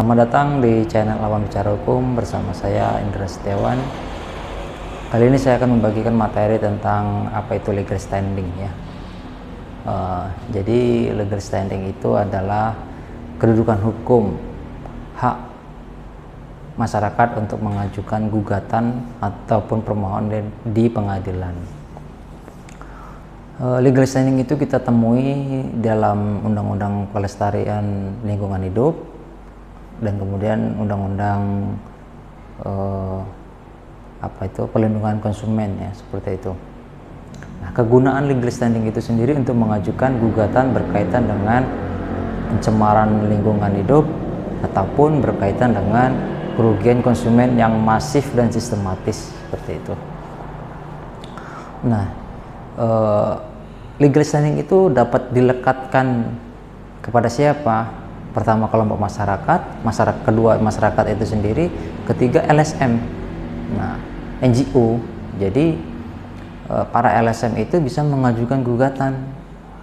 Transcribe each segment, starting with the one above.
Selamat datang di channel Awam Bicara Hukum bersama saya Indra Setiawan. Kali ini saya akan membagikan materi tentang apa itu legal standing ya. Jadi legal standing itu adalah kedudukan hukum hak masyarakat untuk mengajukan gugatan ataupun permohonan di pengadilan. Legal standing itu kita temui dalam Undang-Undang Pelestarian Lingkungan Hidup dan kemudian Undang-Undang Perlindungan Konsumen ya, seperti itu. Nah, kegunaan legal standing itu sendiri untuk mengajukan gugatan berkaitan dengan pencemaran lingkungan hidup ataupun berkaitan dengan kerugian konsumen yang masif dan sistematis, seperti itu. Nah, legal standing itu dapat dilekatkan kepada siapa? Pertama kelompok masyarakat, kedua masyarakat itu sendiri, ketiga LSM, nah NGO. Jadi para LSM itu bisa mengajukan gugatan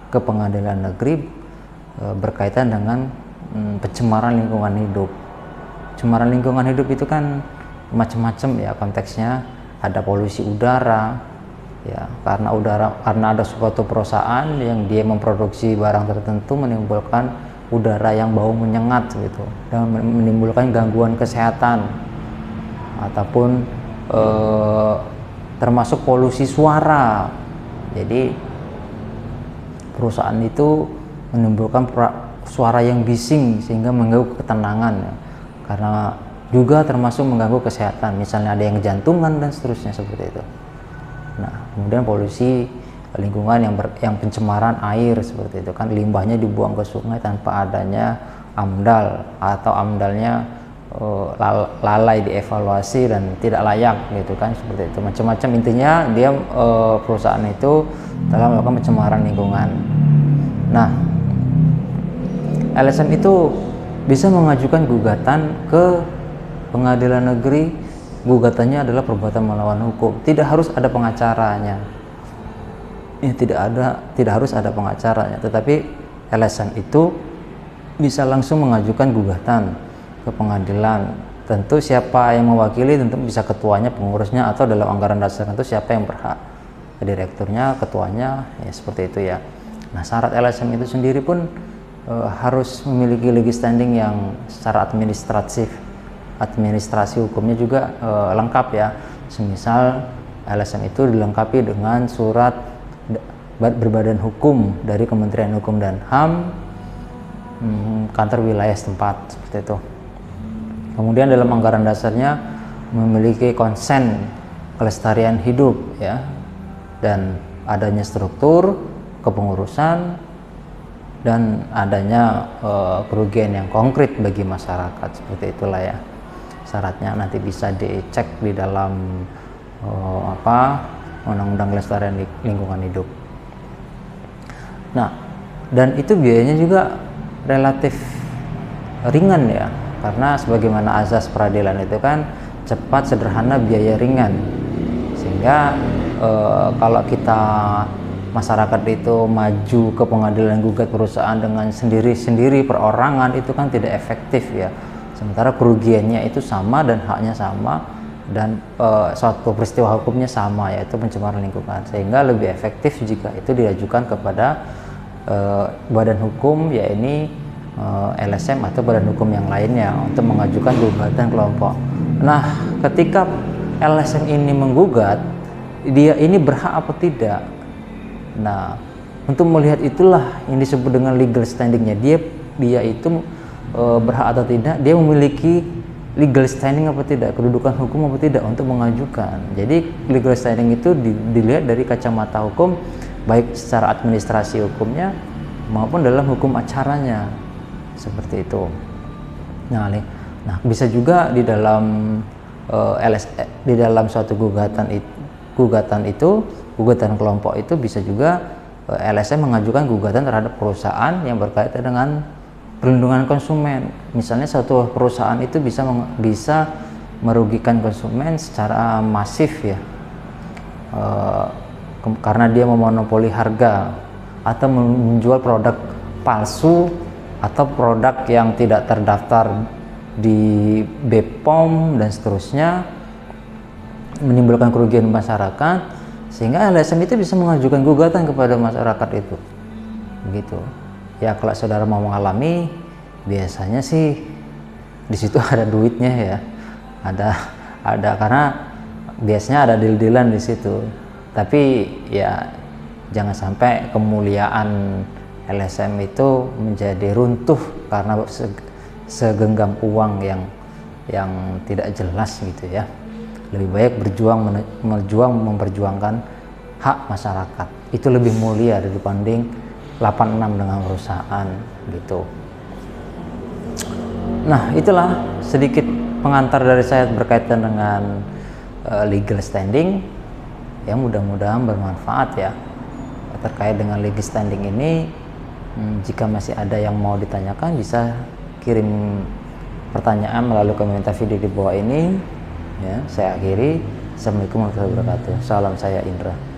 ke pengadilan negeri berkaitan dengan pencemaran lingkungan hidup. Pencemaran lingkungan hidup itu kan macam-macam ya konteksnya, ada polusi udara ya, karena ada suatu perusahaan yang dia memproduksi barang tertentu menimbulkan udara yang bau menyengat gitu dan menimbulkan gangguan kesehatan, ataupun termasuk polusi suara. Jadi perusahaan itu menimbulkan suara yang bising sehingga mengganggu ketenangan ya, karena juga termasuk mengganggu kesehatan, misalnya ada yang jantungan dan seterusnya, seperti itu. Nah, kemudian polusi lingkungan yang pencemaran air, seperti itu kan, limbahnya dibuang ke sungai tanpa adanya AMDAL atau AMDALnya lalai dievaluasi dan tidak layak gitu kan, seperti itu. Macam-macam, intinya dia perusahaan itu telah melakukan pencemaran lingkungan. Nah, LSM itu bisa mengajukan gugatan ke pengadilan negeri. Gugatannya adalah perbuatan melawan hukum, tidak harus ada pengacaranya ya, tidak harus ada pengacaranya, tetapi LSM itu bisa langsung mengajukan gugatan ke pengadilan. Tentu siapa yang mewakili, tentu bisa ketuanya, pengurusnya, atau dalam anggaran dasar itu siapa yang berhak, direkturnya, ketuanya ya, seperti itu ya. Nah, syarat LSM itu sendiri pun harus memiliki legal standing yang secara administrasi hukumnya juga lengkap ya. Semisal LSM itu dilengkapi dengan surat berbadan hukum dari Kementerian Hukum dan HAM, kantor wilayah setempat, seperti itu. Kemudian dalam anggaran dasarnya memiliki konsen kelestarian hidup ya, dan adanya struktur kepengurusan dan adanya kerugian yang konkret bagi masyarakat, seperti itulah ya syaratnya. Nanti bisa dicek di dalam Undang-Undang Kelestarian Lingkungan Hidup. Nah, dan itu biayanya juga relatif ringan ya, karena sebagaimana azas peradilan itu kan cepat, sederhana, biaya ringan, sehingga kalau kita masyarakat itu maju ke pengadilan gugat perusahaan dengan sendiri-sendiri perorangan, itu kan tidak efektif ya. Sementara kerugiannya itu sama dan haknya sama, dan suatu peristiwa hukumnya sama, yaitu pencemaran lingkungan, sehingga lebih efektif jika itu diajukan kepada badan hukum, yaitu LSM atau badan hukum yang lainnya untuk mengajukan gugatan kelompok. Nah, ketika LSM ini menggugat, dia ini berhak apa tidak? Nah, untuk melihat itulah yang disebut dengan legal standingnya. Dia itu berhak atau tidak, dia memiliki legal standing apa tidak, kedudukan hukum apa tidak untuk mengajukan. Jadi legal standing itu dilihat dari kacamata hukum, baik secara administrasi hukumnya maupun dalam hukum acaranya, seperti itu. Nah, bisa juga di dalam di dalam suatu gugatan kelompok itu bisa juga LSM mengajukan gugatan terhadap perusahaan yang berkaitan dengan perlindungan konsumen. Misalnya suatu perusahaan itu bisa merugikan konsumen secara masif ya, karena dia memonopoli harga atau menjual produk palsu atau produk yang tidak terdaftar di BPOM dan seterusnya, menimbulkan kerugian masyarakat, sehingga LSM itu bisa mengajukan gugatan kepada masyarakat itu. Begitu. Ya kalau saudara mau mengalami, biasanya sih di situ ada duitnya ya. Ada karena biasanya ada deal-dealan di situ. Tapi ya jangan sampai kemuliaan LSM itu menjadi runtuh karena segenggam uang yang tidak jelas gitu ya. Lebih baik memperjuangkan hak masyarakat. Itu lebih mulia dibanding 86 dengan perusahaan gitu. Nah, itulah sedikit pengantar dari saya berkaitan dengan legal standing. Ya, mudah-mudahan bermanfaat ya. Terkait dengan legal standing ini, jika masih ada yang mau ditanyakan, bisa kirim pertanyaan melalui komentar video di bawah ini. Ya, saya akhiri. Assalamualaikum warahmatullahi wabarakatuh. Salam, saya Indra.